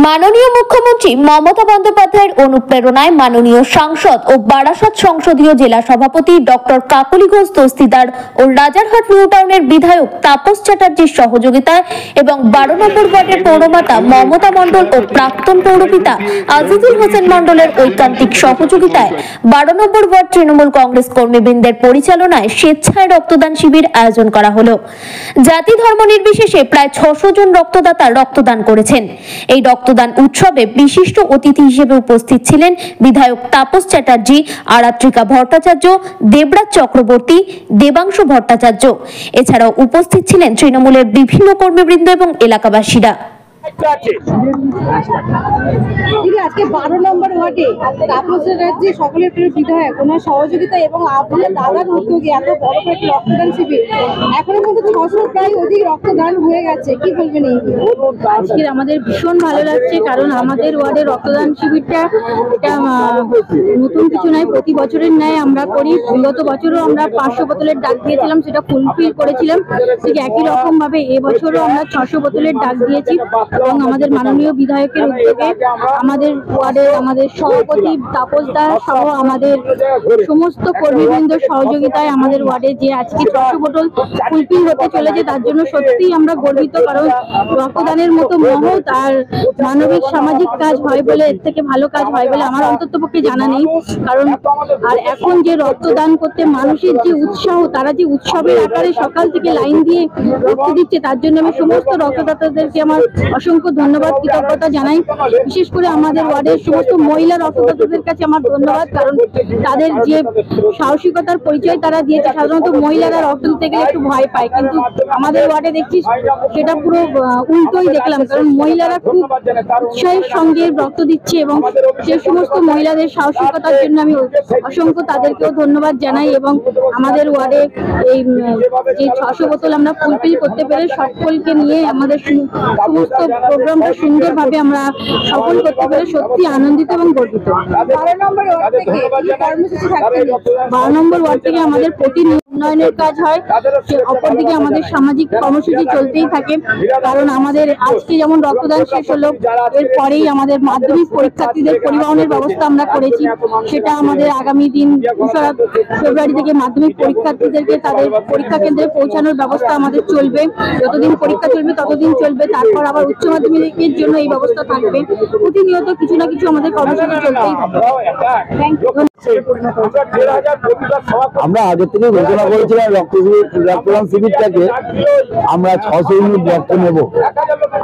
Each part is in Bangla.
মাননীয় মুখ্যমন্ত্রী মমতা বন্দ্যোপাধ্যায়ের অনুপ্রেরণায় মাননীয় সাংসদ ও বারাসাত সংসদীয় জেলা সভাপতি ডক্টর কাকলি ঘোষ দস্তিদার ও রাজারহাট নিউ টাউনের বিধায়ক তাপস চ্যাটার্জির সহযোগিতায় এবং 12 নম্বর ওয়ার্ডের পৌরমাতা মমতা মণ্ডল ও প্রাক্তন পৌরপিতা আজিজুল হোসেন মণ্ডলের ঐকান্তিক সহযোগিতায় 12 নম্বর ওয়ার্ড তৃণমূল কংগ্রেস কর্মীবৃন্দের পরিচালনায় স্বেচ্ছায় রক্তদান শিবির আয়োজন করা হলো। জাতি ধর্ম নির্বিশেষে প্রায় 600 জন রক্তদাতা রক্তদান করেছেন। এই রক্তদান উৎসবে বিশিষ্ট অতিথি হিসেবে উপস্থিত ছিলেন বিধায়ক তাপস চ্যাটার্জি, আরাত্রিকা ভট্টাচার্য, দেবরাজ চক্রবর্তী, দেবাংশু ভট্টাচার্য। এছাড়াও উপস্থিত ছিলেন তৃণমূলের বিভিন্ন কর্মীবৃন্দ এবং এলাকাবাসীরা। আজকে 12 নম্বর ওয়ার্ডে তাপস চ্যাটার্জি সকলের প্রিয় বিধায়ক, ওনার সহযোগিতা এবং আপনার দাদার উদ্যোগে এত বড় একটা রক্তদান শিবির, এখনো কিন্তু 600 প্রায় অধিক রক্তদান হয়ে গেছে, কি বলবেন? আজকে আমাদের ভীষণ ভালো লাগছে, কারণ আমাদের ওয়ার্ডে রক্তদান শিবিরটা এটা নতুন কিছু নয়, প্রতি বছরের ন্যায় আমরা করি। বিগত বছরও আমরা 500 বোতলের ডাক দিয়েছিলাম, সেটা ফুলফিল করেছিলাম। ঠিক একই রকম ভাবে এবছরও আমরা 600 বোতলের ডাক দিয়েছি এবং আমাদের মাননীয় বিধায়কের উদ্যোগে আমাদের ওয়ার্ডে আমাদের সভাপতি তাপস দা সহ আমাদের সমস্ত কর্মীবৃন্দের সহযোগিতায় আমাদের ওয়ার্ডে যে আজকে 600 বোতল ফুলফিল হতে চলেছে, তার জন্য সত্যিই আমরা গর্বিত। কারণ রক্তদানের মতো মহৎ আর মানবিক সামাজিক কাজ হয় বলে, এর থেকে ভালো কাজ হয় বলে আমার অন্ততপক্ষে জানা নেই। কারণ আর এখন যে রক্তদান করতে মানুষের যে উৎসাহ, তারা যে উৎসবের আকারে সকাল থেকে লাইন দিয়ে রক্ত দিচ্ছে, তার জন্য আমি সমস্ত রক্তদাতাদেরকে আমার অসংখ্য ধন্যবাদ, কৃতজ্ঞতা জানাই। বিশেষ করে আমাদের ওয়ার্ডের সমস্ত মহিলা রক্তদাতাদের কাছে আমার ধন্যবাদ, কারণ তাদের যে সাহসিকতার পরিচয় তারা দিয়েছে। সাধারণত মহিলারা রক্ত দিতে গেলে একটু ভয় পায়, কিন্তু আমাদের ওয়ার্ডে দেখছি সেটা পুরো উল্টোই দেখলাম, কারণ মহিলারা খুব উৎসাহের সঙ্গে রক্ত দিচ্ছে এবং সেই সমস্ত মহিলাদের সাহসিকতার জন্য আমি অসংখ্য তাদেরকেও ধন্যবাদ জানাই। এবং আমাদের ওয়ার্ডে এই যে 600 বোতল আমরা ফুলফিল করতে পেরে সকলকে নিয়ে আমাদের সমস্ত প্রোগ্রামটা সুন্দরভাবে আমরা সফল করতে পেরে সত্যি আনন্দিত এবং গর্বিত। 12 নম্বর ওয়ার্ড থেকে কর্মসূচি থাকবে। 12 নম্বর ওয়ার্ড থেকে আমাদের প্রতি উন্নয়নের কাজ হয়, অপরদিকে আমাদের সামাজিক কর্মসূচি চলতেই থাকে। কারণ আমাদের আজকে যেমন রক্তদান শেষ হলো, এরপরেই আমাদের মাধ্যমিক পরীক্ষার্থীদের পরিবহনের ব্যবস্থা আমরা করেছি। সেটা আমাদের আগামী দিন 2 ফেব্রুয়ারি থেকে মাধ্যমিক পরিক্ষার্থীদেরকে তাদের পরীক্ষা কেন্দ্রে পৌঁছানোর ব্যবস্থা আমাদের চলবে। যতদিন পরীক্ষা চলবে ততদিন চলবে, তারপর আবার উচ্চ মাধ্যমিকের জন্য এই ব্যবস্থা থাকবে। প্রতিনিয়ত কিছু না কিছু আমাদের কর্মসূচি চলতেই থাকবে। আমরা আগে থেকে ঘোষণা করেছিলাম রক্তদান শিবিরটাকে আমরা 600 ইউনিট রক্ত নেব,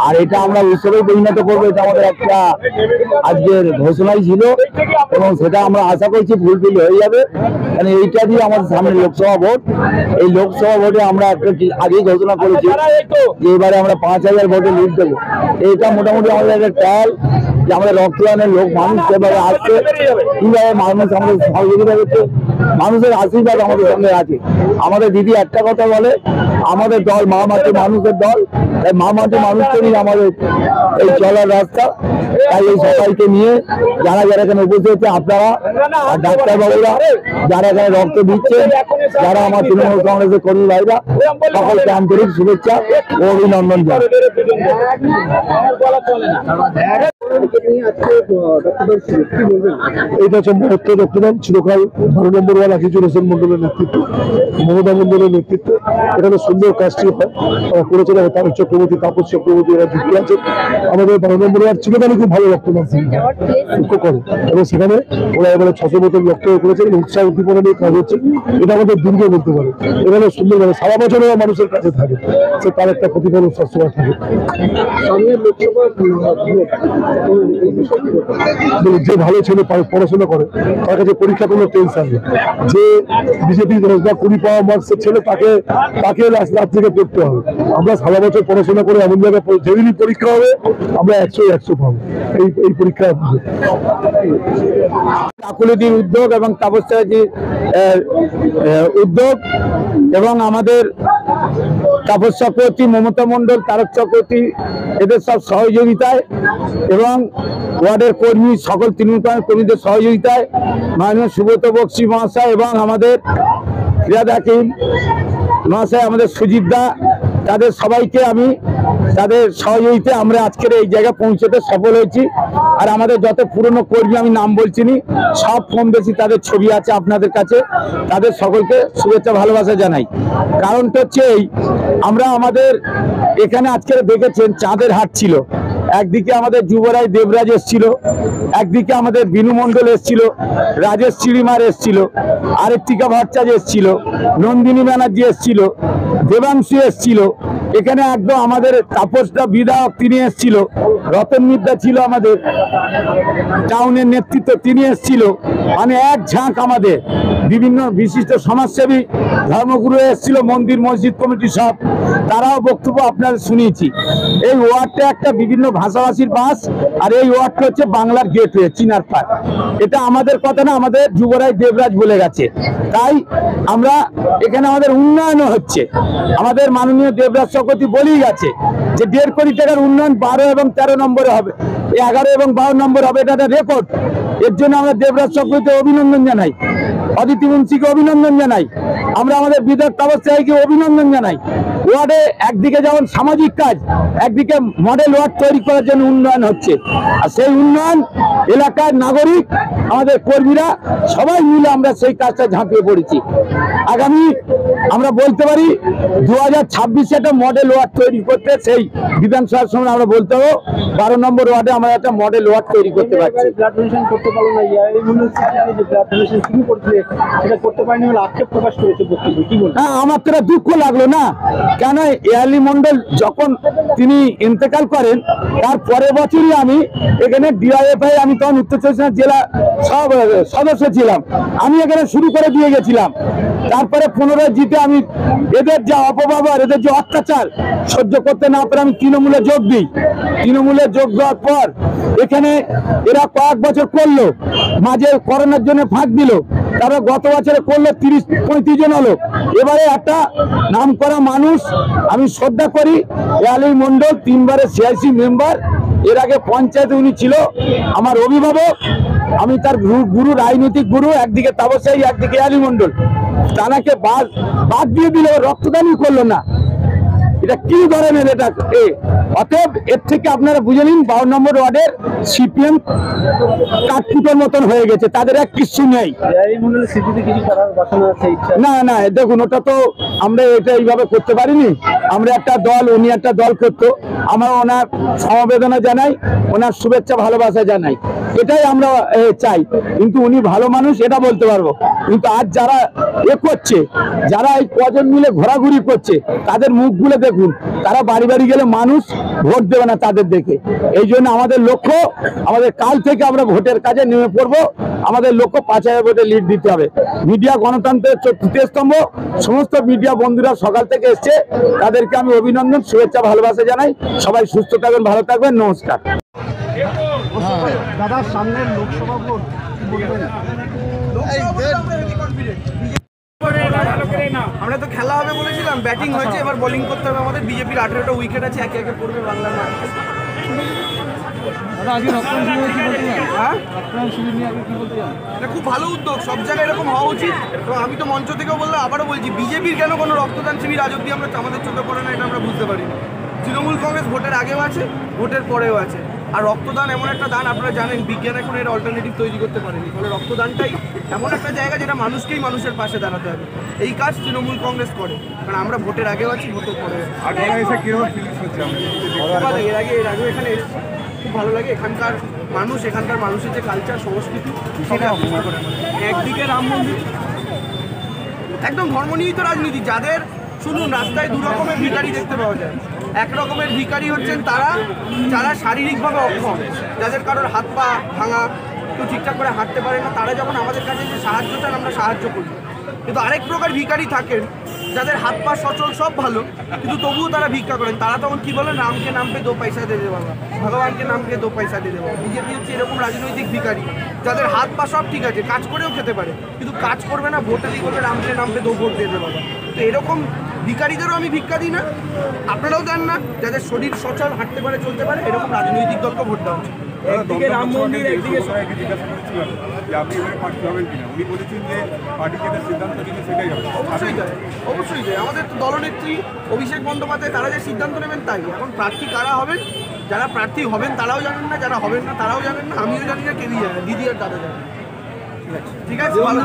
আর এটা আমরা উৎসবে পরিণত করবো। এটা আমাদের একটা আজকের ঘোষণাই ছিল এবং সেটা আমরা আশা করছি ফুলফিল হয়ে যাবে। মানে এইটা দিয়ে আমাদের সামনে লোকসভা ভোট, এই লোকসভা ভোটে আমরা একটা আগেই ঘোষণা করেছি যে এবারে আমরা 5000 ভোটে লিড দেবো। এইটা মোটামুটি আমাদের একটা ট্রায়াল যে আমাদের রক্তদানের লোক মানুষ এবারে আসছে, কিভাবে মানুষ আমাদের সহযোগিতা করছে, মানুষের আশীর্বাদ আমাদের সঙ্গে আছে। আমাদের দিদি একটা কথা বলে, আমাদের দল মা মাটি মানুষের দল, তাই মা মাটি মানুষকে নিয়ে আমাদের এই চলার রাস্তা। তাই এই সবাইকে নিয়ে যারা যারা এখানে উপস্থিত হচ্ছে, আপনারা আর ডাক্তারবাবুরা যারা এখানে রক্ত দিচ্ছেন, যারা আমার তৃণমূল কংগ্রেসের কর্মী ভাইরা, সকলকে আন্তরিক শুভেচ্ছা ও অভিনন্দন জানাই। এটা হচ্ছে মহত্ব রক্তদান। চিরকাল 12 নম্বর ওয়ার্ড আজিজুল হোসেন মন্ডলের নেতৃত্ব, মমতা মন্ডলের নেতৃত্বে এখানে সুন্দর কাজটি হয় করেছেন। তাপস চক্রবর্তী, তাপস চক্রবর্তী এরা যুক্ত আছে। আমাদের 12 নম্বর ওয়ার্ড চিরকালই খুব ভালো রক্তদান করে এবং সেখানে ওরা এবারে 600 বোতল রক্ত করেছে। উৎসাহ উদ্দীপনা নিয়ে কাজ হচ্ছে, এটা আমাদের দুর্গ বলতে পারে। এখানে সুন্দরভাবে সারা বছর মানুষের কাছে থাকে, সে তার একটা প্রতিফলন সবসময় থাকে। যে ভালো ছেলে পড়াশোনা করে তার কাছে পরীক্ষা কোনো টেনশন নেই। যে বিজেপি 10 বা 20 পাওয়া মার্কসের ছেলে তাকে রাত থেকে পড়তে হবে। আমরা সারা বছর পড়াশোনা করে এমন জায়গায় যেদিনই পরীক্ষা হবে আমরা 100 পাবো। এই পরীক্ষায় কাকুলিদির উদ্যোগ এবং তাপস চ্যাটার্জির উদ্যোগ এবং আমাদের তাপস চক্রবর্তী, মমতা মণ্ডল, তারক চক্রবর্তী এদের সব সহযোগিতায় এবং ওয়ার্ডের কর্মী সকল তৃণমূল কর্মীদের সহযোগিতায় মাননীয় সুব্রত বক্সী মহাশয় এবং আমাদের ফিরাদ হাকিম মহাশয়, আমাদের সুজিত দা, তাদের সবাইকে আমি তাদের সহযোগিতা আমরা আজকের এই জায়গায় পৌঁছতে সফল হয়েছি। আর আমাদের যত পুরনো কর্মী আমি নাম বলছি নি, সব কম বেশি তাদের ছবি আছে আপনাদের কাছে। তাদের সকলকে শুভেচ্ছা ভালোবাসা জানাই। কারণটা হচ্ছে এই, আমরা আমাদের এখানে আজকে দেখেছেন চাঁদের হাট ছিল, একদিকে আমাদের যুবরাজ দেবরাজ এসছিল, একদিকে আমাদের বিনু মণ্ডল এসছিল, রাজেশ চিড়িমার এসছিল, আরেকটিকা ভট্টাচার্য এসছিল, নন্দিনী ব্যানার্জি এসছিল, দেবাংশু এসছিল। এখানে একদম আমাদের তাপসদা বিধায়ক তিনি এসছিল, রতন মিদ্যা ছিল আমাদের টাউনের নেতৃত্ব, তিনি এসছিল। মানে এক ঝাঁক আমাদের বিভিন্ন বিশিষ্ট সমাজসেবী ধর্মগুরু এসছিল, মন্দির মসজিদ কমিটি সব, তারাও বক্তব্য আপনারা শুনিয়েছি। এই ওয়ার্ডটা একটা বিভিন্ন ভাষাভাষীর বাস, আর এই ওয়ার্ডটা হচ্ছে বাংলার গেটওয়ে, চিনার পার। এটা আমাদের কথা না, আমাদের যুবরাজ দেবরাজ বলে গেছে। তাই আমরা এখানে আমাদের উন্নয়নও হচ্ছে। আমাদের মাননীয় দেবরাজ চক্রবর্তী বলেই গেছে যে 1.5 কোটি টাকার উন্নয়ন 12 এবং 13 নম্বরে হবে, 11 এবং 12 নম্বর হবে, এটা একটা রেকর্ড। এর জন্য আমরা দেবরাজ চক্রবর্তীকে অভিনন্দন জানাই, অদিতি মুন্সিকে অভিনন্দন জানাই, আমরা আমাদের বিধায়ক তাপস রায়কে অভিনন্দন জানাই। ওয়ার্ডে একদিকে যেমন সামাজিক কাজ, একদিকে মডেল ওয়ার্ড তৈরি করার জন্য উন্নয়ন হচ্ছে। আর সেই উন্নয়ন এলাকার নাগরিক, আমাদের কর্মীরা সবাই মিলে আমরা সেই কাজটা ঝাঁপিয়ে পড়েছি। আগামী আমরা বলতে পারি 2026 একটা মডেল ওয়ার্ড তৈরি করতে, সেই বিধানসভার সময় আমরা বলতে পারবো 12 নম্বর ওয়ার্ডে আমরা একটা মডেল ওয়ার্ড তৈরি করতে পারছি। ব্লাড ডোনেশন করতে পারলো না, এই ইউনিভার্সিটি যে ব্লাড ডোনেশন শুরু করতে সেটা করতে পারেনি বলে আক্ষেপ প্রকাশ করেছে বক্তব্য, কি বলবো? হ্যাঁ, আমার তো দুঃখ লাগলো না, কেন এয়ারলি মন্ডল যখন তিনি ইন্তেকাল করেন তার পরের বছরই আমি এখানে ডিআইএফআই, আমি তখন উত্তর চব্বিশ পরগনা জেলা সব সদস্য ছিলাম, আমি এখানে শুরু করে দিয়ে গেছিলাম। তারপরে পুনরায় জিতে আমি এদের যা অপব্যবহার, এদের যে অত্যাচার সহ্য করতে না পারে আমি তৃণমূলে যোগ দিই। তৃণমূলে যোগ দেওয়ার পর এখানে এরা কয়েক বছর করলো, মাঝে করোনার জন্য ফাঁক দিল, তারপর গত বছরে করলো 30-35 জন হলো। এবারে একটা নাম করা মানুষ, আমি শ্রদ্ধা করি এয়ালি মন্ডল, 3 বারের সিআইসি মেম্বার, এর আগে পঞ্চায়েতে উনি ছিল আমার অভিভাবক, আমি তার গুরু, রাজনৈতিক গুরু। একদিকে তাপসাই, একদিকে এয়ালি মন্ডল, তানাকে বাদ দিয়ে দিল, রক্তদানই করলো না। এটা কি ধরনের এটা? অতএব এর থেকে আপনারা বুঝে নিন 12 নম্বর ওয়ার্ডের সিপিএম কাঠকুটোর মতন হয়ে গেছে, তাদের এক কিছু নেই। না না, দেখুন ওটা তো আমরা এটা এইভাবে করতে পারিনি। আমরা একটা দল, উনি একটা দল করতো, আমরা ওনার সমবেদনা জানাই, ওনার শুভেচ্ছা ভালোবাসা জানাই, এটাই আমরা চাই। কিন্তু উনি ভালো মানুষ এটা বলতে পারবো। কিন্তু আজ যারা করছে, যারা এই কজন মিলে ঘোরাঘুরি করছে, তাদের মুখগুলো দেখুন, তারা বাড়ি বাড়ি গেলে মানুষ ভোট দেবে না তাদের দেখে। এই জন্য আমাদের লক্ষ্য, আমাদের কাল থেকে আমরা ভোটের কাজে নেমে পড়বো। আমাদের লক্ষ্য 5000 ভোটে লিড দিতে হবে। মিডিয়া গণতন্ত্রের তৃতীয় স্তম্ভ, সমস্ত মিডিয়া বন্ধুরা সকাল থেকে এসছে, তাদেরকে আমি অভিনন্দন, শুভেচ্ছা ভালোবাসা জানাই। সবাই সুস্থ থাকবেন, ভালো থাকবেন, নমস্কার। দাদা, সামনের লোকসভা ভোট আমরা তো খেলা হবে বলেছিলাম, ব্যাটিং হয়েছে, এবার বোলিং করতে হবে আমাদের। বিজেপির 18টা উইকেট আছে, একে একে পড়বে বাংলার মাঠে। এটা খুব ভালো উদ্যোগ, সব জায়গায় এরকম হওয়া উচিত। তো আমি তো মঞ্চ থেকেও বললাম, আবারও বলছি, বিজেপির কেন কোনো রক্তদান শিবির আজ অব্দি আমরা আমাদের চোখে পড়ে না, এটা আমরা বুঝতে পারি না। তৃণমূল কংগ্রেস ভোটের আগেও আছে, ভোটের পরেও আছে। আর রক্তদান এমন একটা দান, আপনারা জানেন বিজ্ঞান এখন এর অল্টারনেটিভ তৈরি করতে পারেনি। ফলে রক্তদানটাই এমন একটা জায়গা যেটা মানুষকেই মানুষের পাশে দাঁড়াতে হবে। এই কাজ তৃণমূল কংগ্রেস করে, কারণ আমরা ভোটের আগেও আছি, ভোটের পরে এর আগে এখানে এসেছি, খুব ভালো লাগে। এখানকার মানুষের যে কালচার, সংস্কৃতি, সেটা একদিকে রাম মন্দির, একদম ধর্ম নিহিত রাজনীতি। যাদের শুনুন, রাস্তায় 2 রকমের ভিখারি দেখতে পাওয়া যায়। এক রকমের ভিখারি হচ্ছেন তারা যারা শারীরিকভাবে অক্ষম, যাদের কারোর হাত পা ভাঙা, কেউ ঠিকঠাক করে হাঁটতে পারে না, তারা যখন আমাদের কাছে যে সাহায্য চান আমরা সাহায্য করি। কিন্তু আরেক প্রকার ভিখারি থাকেন যাদের হাত পা সচল, সব ভালো, কিন্তু তবুও তারা ভিক্ষা করেন। তারা তখন কি বলেন, রামকে নাম পে 2 পয়সা দিয়ে দে বাবা, ভগবানকে নাম পে 2 পয়সা দিয়ে দে বাবা। বিজেপি হচ্ছে এরকম রাজনৈতিক ভিখারি, যাদের হাত পা সব ঠিক আছে, কাজ করেও খেতে পারে, কিন্তু কাজ করবে না, ভোটে দিয়ে বলবে রামকে নাম পে 2 ভোট দিয়ে দে বাবা। তো এরকম ভিখারিদেরও আমি ভিক্ষা দিই না, আপনারাও দেন না। যাদের শরীর সচল, হাঁটতে পারে, চলতে পারে, এরকম রাজনৈতিক দলকে ভোট দেওয়া উচিত। একদিকে রাম মন্দির, একদিকে জিজ্ঞাসা করেছিলাম যে আপনি এবারে প্রার্থী হবেন কিনা, উনি বলেছেন যে পার্টি যেটা সিদ্ধান্ত নিবে সেটাই হবে। অবশ্যই যায়, অবশ্যই যায়। আমাদের তো দলনেত্রী অভিষেক বন্দ্যোপাধ্যায় তারা যে সিদ্ধান্ত নেবেন তাই। এখন প্রার্থী কারা হবেন, যারা প্রার্থী হবেন তারাও জানেন না, যারা হবেন না তারাও জানেন না, আমিও জানি না, কেউই জানে না, দিদি আর দাদা জানেন। ঠিক আছে, ভালো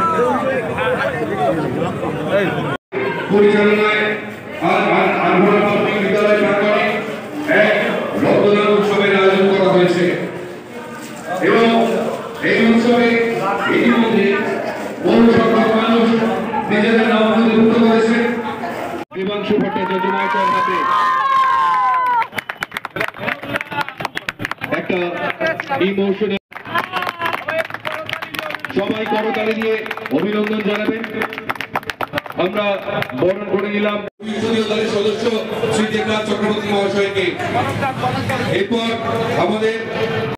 পরিচালনায় বিদ্যালয় প্রাঙ্গণে এক রক্তদান উৎসবের আয়োজন করা হয়েছে এবং এই উৎসবে ইতিমধ্যে বহু সংখ্যক মানুষ নিজেদের নাম নথিভুক্ত করেছে। দেবাংশু ভট্টাচার্য মহাশয়ের হাতে একটা ইমোশনাল, সবাই করতালি দিয়ে অভিনন্দন জানাবেন। আমরা বরণ করে নিলাম সংসদীয় দলের সদস্য শ্রী দেবনাথ চক্রবর্তী মহাশয়কে। এরপর আমাদের